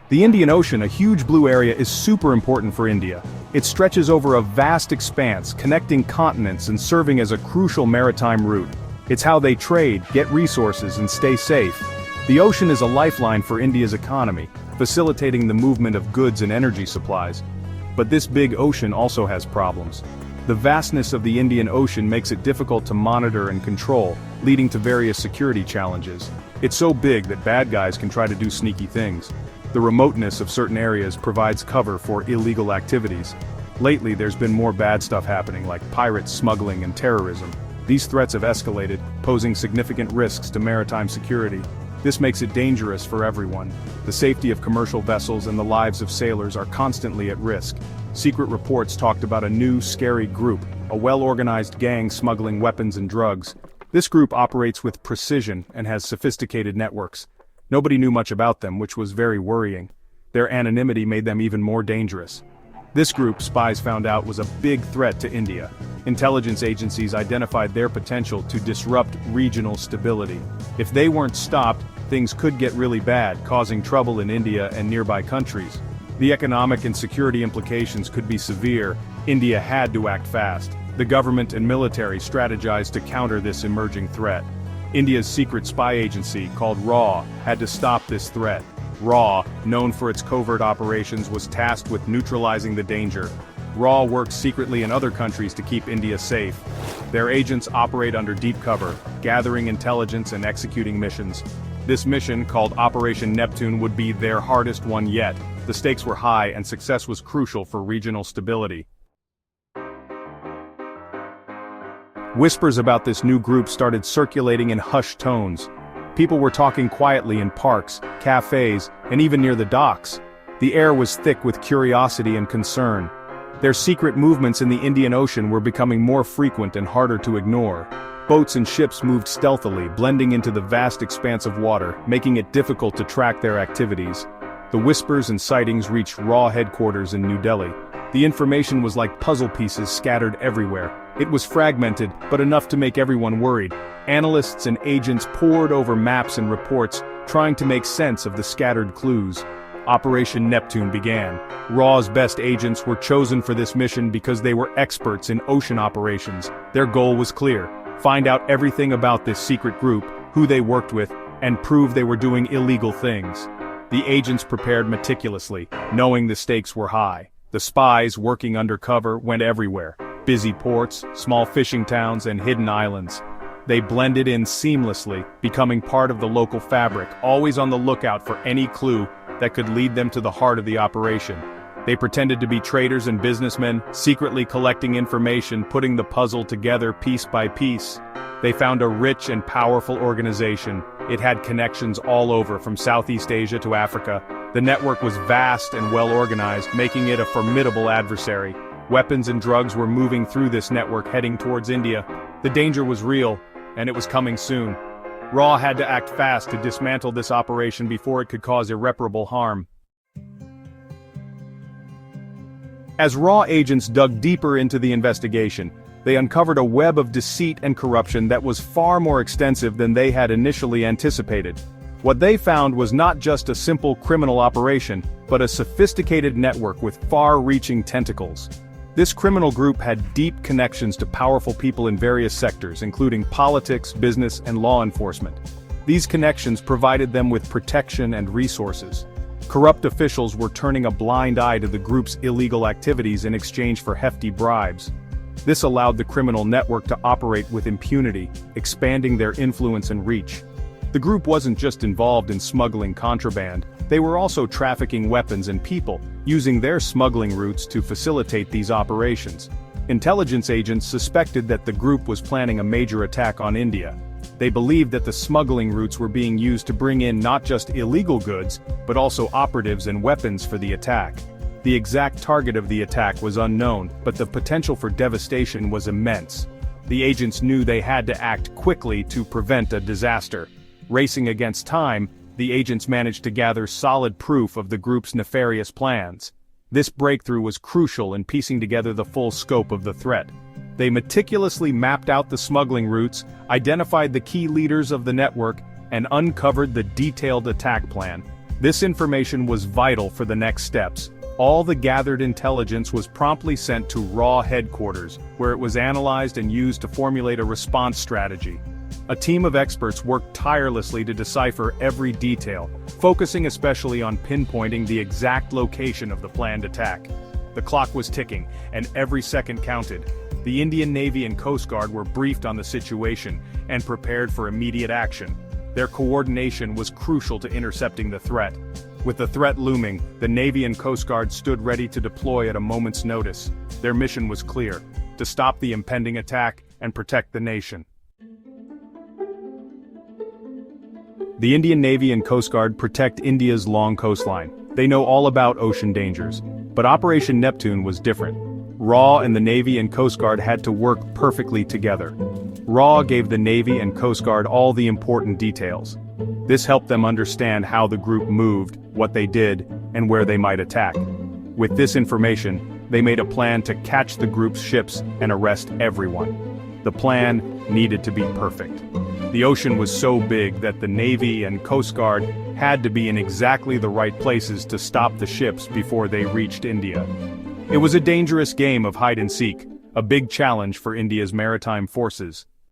The Indian Ocean, a huge blue area, is super important for India. It stretches over a vast expanse, connecting continents and serving as a crucial maritime route. It's how they trade, get resources, and stay safe. The ocean is a lifeline for India's economy, facilitating the movement of goods and energy supplies. But this big ocean also has problems. The vastness of the Indian Ocean makes it difficult to monitor and control, leading to various security challenges. It's so big that bad guys can try to do sneaky things. The remoteness of certain areas provides cover for illegal activities. Lately, there's been more bad stuff happening, like pirates, smuggling, and terrorism. These threats have escalated, posing significant risks to maritime security. This makes it dangerous for everyone. The safety of commercial vessels and the lives of sailors are constantly at risk. Secret reports talked about a new, scary group, a well-organized gang smuggling weapons and drugs. This group operates with precision and has sophisticated networks. Nobody knew much about them, which was very worrying. Their anonymity made them even more dangerous. This group, spies found out, was a big threat to India. Intelligence agencies identified their potential to disrupt regional stability. If they weren't stopped, things could get really bad, causing trouble in India and nearby countries. The economic and security implications could be severe. India had to act fast. The government and military strategized to counter this emerging threat. India's secret spy agency, called RAW, had to stop this threat. RAW, known for its covert operations, was tasked with neutralizing the danger. RAW works secretly in other countries to keep India safe. Their agents operate under deep cover, gathering intelligence and executing missions. This mission, called Operation Neptune, would be their hardest one yet. The stakes were high and success was crucial for regional stability. Whispers about this new group started circulating in hushed tones. People were talking quietly in parks, cafes, and even near the docks. The air was thick with curiosity and concern. Their secret movements in the Indian Ocean were becoming more frequent and harder to ignore. Boats and ships moved stealthily, blending into the vast expanse of water, making it difficult to track their activities. The whispers and sightings reached RAW headquarters in New Delhi. The information was like puzzle pieces scattered everywhere. It was fragmented, but enough to make everyone worried. Analysts and agents pored over maps and reports, trying to make sense of the scattered clues. Operation Neptune began. RAW's best agents were chosen for this mission because they were experts in ocean operations. Their goal was clear: find out everything about this secret group, who they worked with, and prove they were doing illegal things. The agents prepared meticulously, knowing the stakes were high. The spies, working undercover, went everywhere. Busy ports, small fishing towns, and hidden islands. They blended in seamlessly, becoming part of the local fabric, always on the lookout for any clue that could lead them to the heart of the operation. They pretended to be traders and businessmen, secretly collecting information, putting the puzzle together piece by piece. They found a rich and powerful organization. It had connections all over, from Southeast Asia to Africa. The network was vast and well-organized, making it a formidable adversary. Weapons and drugs were moving through this network, heading towards India. The danger was real, and it was coming soon. RAW had to act fast to dismantle this operation before it could cause irreparable harm. As RAW agents dug deeper into the investigation, they uncovered a web of deceit and corruption that was far more extensive than they had initially anticipated. What they found was not just a simple criminal operation, but a sophisticated network with far-reaching tentacles. This criminal group had deep connections to powerful people in various sectors, including politics, business, and law enforcement. These connections provided them with protection and resources. Corrupt officials were turning a blind eye to the group's illegal activities in exchange for hefty bribes. This allowed the criminal network to operate with impunity, expanding their influence and reach. The group wasn't just involved in smuggling contraband, they were also trafficking weapons and people, using their smuggling routes to facilitate these operations. Intelligence agents suspected that the group was planning a major attack on India. They believed that the smuggling routes were being used to bring in not just illegal goods, but also operatives and weapons for the attack. The exact target of the attack was unknown, but the potential for devastation was immense. The agents knew they had to act quickly to prevent a disaster. Racing against time, the agents managed to gather solid proof of the group's nefarious plans. This breakthrough was crucial in piecing together the full scope of the threat. They meticulously mapped out the smuggling routes, identified the key leaders of the network, and uncovered the detailed attack plan. This information was vital for the next steps. All the gathered intelligence was promptly sent to RAW headquarters, where it was analyzed and used to formulate a response strategy. A team of experts worked tirelessly to decipher every detail, focusing especially on pinpointing the exact location of the planned attack. The clock was ticking, and every second counted. The Indian Navy and Coast Guard were briefed on the situation and prepared for immediate action. Their coordination was crucial to intercepting the threat. With the threat looming, the Navy and Coast Guard stood ready to deploy at a moment's notice. Their mission was clear: to stop the impending attack and protect the nation. The Indian Navy and Coast Guard protect India's long coastline. They know all about ocean dangers. But Operation Neptune was different. RAW and the Navy and Coast Guard had to work perfectly together. RAW gave the Navy and Coast Guard all the important details. This helped them understand how the group moved, what they did, and where they might attack. With this information, they made a plan to catch the group's ships and arrest everyone. The plan needed to be perfect. The ocean was so big that the Navy and Coast Guard had to be in exactly the right places to stop the ships before they reached India. It was a dangerous game of hide and seek, a big challenge for India's maritime forces.